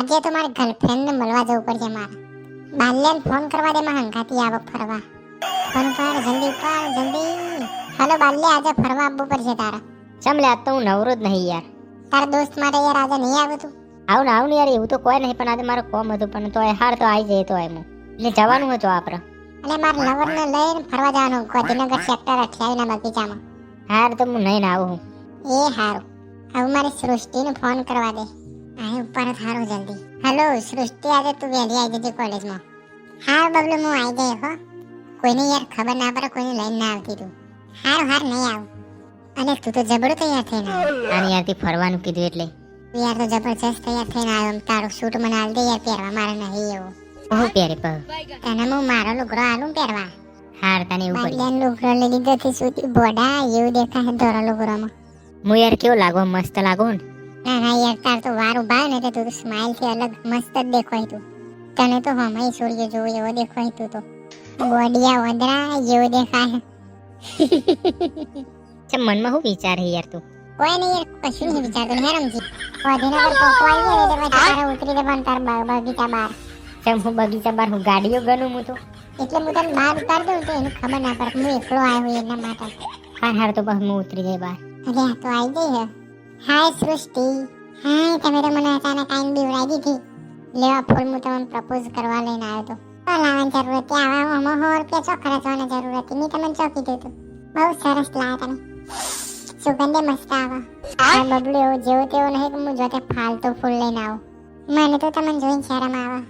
આજે તો મારી ગર્લફ્રેન્ડ ને મળવા જવું પડશે મારે. બાલ્યાને ફોન કરવા દે, માં હંગાતી આવો ફરવા. ફોન કર જલ્દી, કર જલ્દી. હાલો બાલ્યા, આજે ફરવા આવવું પડશે તારે. ચમ લે, આજ તો હું નવરો જ નહીં યાર. તારા દોસ્ત માટે યાર આજે નહીં આવું તું? આવું ને યાર, એવું તો કોઈ નહીં, પણ આજે મારો કોમ હતું, પણ તો હાર તો આવી જાય તો એમ એટલે જવાનું હતું આપણે. એટલે મારા લવરને લઈને ફરવા જવાનું ગાંધીનગર સેક્ટર 28 ના બગીચામાં. હાર તો હું નહીં આવું. એ હારું. હવે મારી સૃષ્ટિને ફોન કરવા દે. આ ઉપર થારો જલ્દી. હેલો સૃષ્ટિ, આજે તું વહેલી આવી જજે કોલેજમાં. હા બબલુ, હું આવી ગઈ હો. કોઈને યાર ખબર ના પડે, કોઈને લઈને ના આવતી તું. હાર નહીં આવું. અને તું તો જબરો તૈયાર થઈને આવ્યો. આની યારથી ફરવાનું કીધું એટલે યાર તો જબરજસ્ત તૈયાર થઈને આવ્યો. તારું સૂટ મને હાલ દે યાર, પહેરવા મારે નહીં એવું. હું પહેરે પહ તને હું મારો લુગડો આલું પહેરવા. હાર તને એવું પડી. બાલ્યાનો લુગડો લઈ લીધો થી સૂતી બોડા એવું દેખાય ધોરો લુગડોમાં. હું યાર કેવો લાગો, મસ્ત લાગો ને. ના યાર, તાર તો વાર ઉભા ને તો તું તો સ્માઈલ થી અલગ મસ્ત જ દેખાય તું. તને તો હમણાં સૂર્ય જોવું એવો દેખાય તું તો. બોડિયા વદરા જેવો દેખાય. ચમ મનમાં શું વિચારે યાર તું? કોઈ નહીં યાર, કશું નહીં વિચારતો. હેરમજી ગાંધીનગર પહોંચવા આવી ને એટલે તારે ઉતરી દેવાનું તાર બગીચા બહાર. ચમ હું બગીચા બહાર હું ગાડીઓ ગણું હું તો. એટલે હું તને બહાર ઉતાર દઉં તો એને ખબર ના પડે હું એકલો આવ્યો એના માટે. હાર તો બસ હું ઉતરી જાય બહાર. અરે આ તો આવી ગઈ હે. હાય સૃષ્ટિ. હાય, તમે તો મને અચાનક આઈને બીવડાવી દીધી. લેવા ફૂલ હું તમને પ્રપોઝ કરવા લઈને આવ્યો તો. લાવવાની જરૂર હતી, આવા આમાં 100 રૂપિયા ચો ખર્ચવાની જરૂર હતી. મેં તમને ચો કીધું હતું. બહુ સરસ લાવ્યા તમે. સુગંધે મસ્ત આવે. આ બબલુ એવો જેવો તેવો નહીં કે હું જોતે ફાલતુ ફૂલ લઈને આવું. મને તો તમને જોઈને શરમ આવે.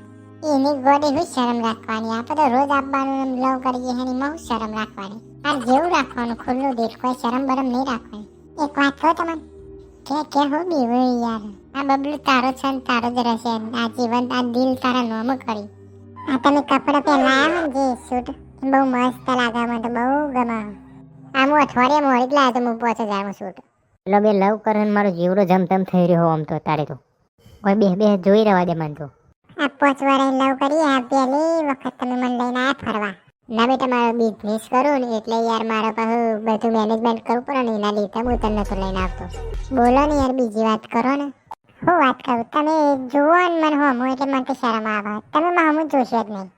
એની ગોડે હું શરમ રાખવાની? આપણે તો રોજ આપવાનું લવ કરીએ એની માં હું શરમ રાખવાની? આ જેવું રાખવાનું ખુલ્લું દિલ, કોઈ શરમ બરમ નહીં રાખવાની. એક વાત કહો તમને, કે હો બીવું યાર. આ બબલુ તારો છે ને તારો જ રહેશે. આ જીવન આ દિલ તારા નોમ કરી. આ તમે કપડા પહેરવા આવ્યા ને જે સૂટ, બહુ મસ્ત લાગે, મને તો બહુ ગમે. આ હું અઠવાડિયા મોડી જ લાવ્યો તો હું 5000 સૂટ. પેલો બે લવ કરે ને મારો જીવડો જમતમ થઈ રહ્યો આમ તો તારે તો. કોઈ બે જોઈ રહેવા દે મને તો. આ 5 વાર લવ કરી, આ પહેલી વખત તમે મને લઈને આયા ફરવા. ના બેટા, મારો બિઝનેસ કરું ને એટલે યાર મારા પાસે બધું મેનેજમેન્ટ કરવું પડે ને, એના લીધે હું તમને તો લઈને આવતો. બોલો ને યાર, બીજી વાત કરો ને. હું વાત કરું, તમે જુઓ ને મને હમું એટલે મને તો શરમ આવે. તમે હમું જોશો જ નહીં.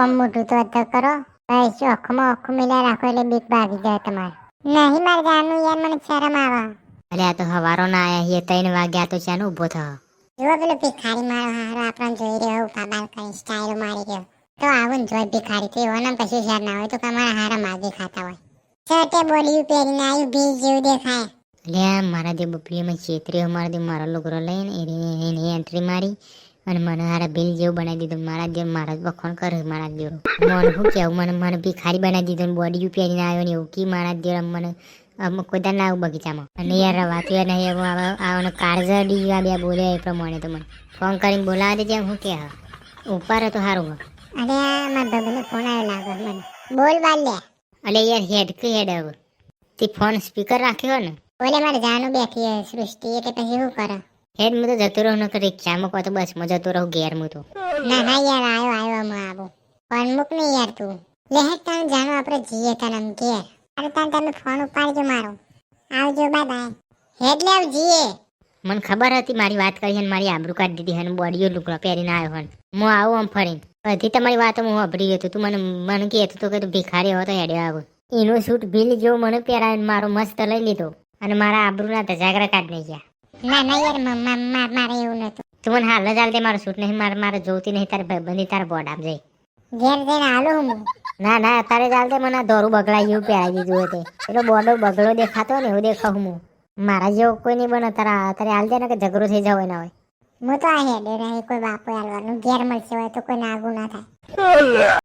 આમ મોઢું તો અધર કરો, બસ આંખમાં આંખું મિલા રાખો એટલે બીક ભાગી જાય તમારે. નહીં મારે જાણવું યાર, મને શરમ આવે. અરે આ તો હવારો ના આયા, 3 વાગ્યા તો ચાનો ઊભો થયો. જુઓ પેલો ભિખારી મારો હારો આપણને જોઈ રહ્યો, ઉભા બાલ કરી સ્ટાઈલ મારી રહ્યો. તો આવું ને જોઈ ભિખારી તો એવો નામ કશું શેર ના હોય તો તમારા હારા માગી ખાતા હોય. છટે બોલી પહેરીને આવ્યું, ભીલ જેવું દેખાય. એટલે મારા જે બપલીમાં છેતરીઓ મારા જે મારો લુગડો લઈને એની એન્ટ્રી મારી અને મને હારા બિલ જેવું બનાવી દીધું. મારા જે મારા વખોણ કરે મારા જેવું. મને શું કહેવું, મને ભિખારી બનાવી દીધું. બોડી પહેરીને આવ્યો ને એવું કી મારા જે મને કોઈ દાન ના આવું બગીચામાં. અને યાર રવાતું યાર નહીં એવું આવવાનું કાળજડી જેવા બે બોલ્યા એ પ્રમાણે તો મને ફોન કરીને બોલાવા દે. જેમ શું કે ઉપર તો સારું હોય. અરે મારા ભાભીનો ફોન આવ્યો લાગે મને. બોલ બાલ્યા. અલે યાર હેડ કે હેડ હવે તે ફોન સ્પીકર રાખ્યો ને. બોલે મારે જાનું બેઠી હે સૃષ્ટિ, એટલે પછી શું કરે? હેડ હું તો જતો રહું ને રિક્ષામાં કહો તો બસમાં જતો રહું ઘેર હું તો. ના યાર, આવ્યો હું આવું. ફોન મૂક ને યાર તું. લે હેડ તને જાનું આપણે જઈએ તને ઘેર. અરે તમે ફોન ઉપાડજો મારો. આવજો, બાય બાય. હેડ લે આવ જઈએ. મને ખબર હતી મારી વાત કરી અને મારી આબરૂ કાઢી દીધી અને બોડીઓ લુગડો પહેરીને આવ્યો હોય. હું આવું આમ ફરીને બધી તમારી વાતો હું વાપરી ગયો. તું મને કહેતો તો કે તું ભિખારી હો તો હેડ્યો આવો. એનો સૂટ ભીલ જેવો મને પહેરાવીને મારો મસ્ત લઈ લીધો અને મારા આબરૂના ધજાગરા કાઢી ગયા. ના યાર, મારે એવું નતું. તું મને હાલ જ હાલ દે, મારો સૂટ નહીં, મારે જોતી નહીં. તારે ભાઈબંધી તારા બોર્ડ આપ જાય. ઘેર જઈને હાલું હું. ના તારે ચાલ દે. મને દોરું બગડાય એવું પહેરાવી દીધું હતું. પેલો બોર્ડો બગડો દેખાતો ને એવું દેખાવું હું. મારા જેવો કોઈ નહીં બને. તારે હાલ દે ને કે ઝઘડો થઈ જાવ ના હોય. હું તો આ હેડે રહે, કોઈ બાપો હાલવાનું ઘેર મળશે હોય તો કોઈ નાગું ના થાય.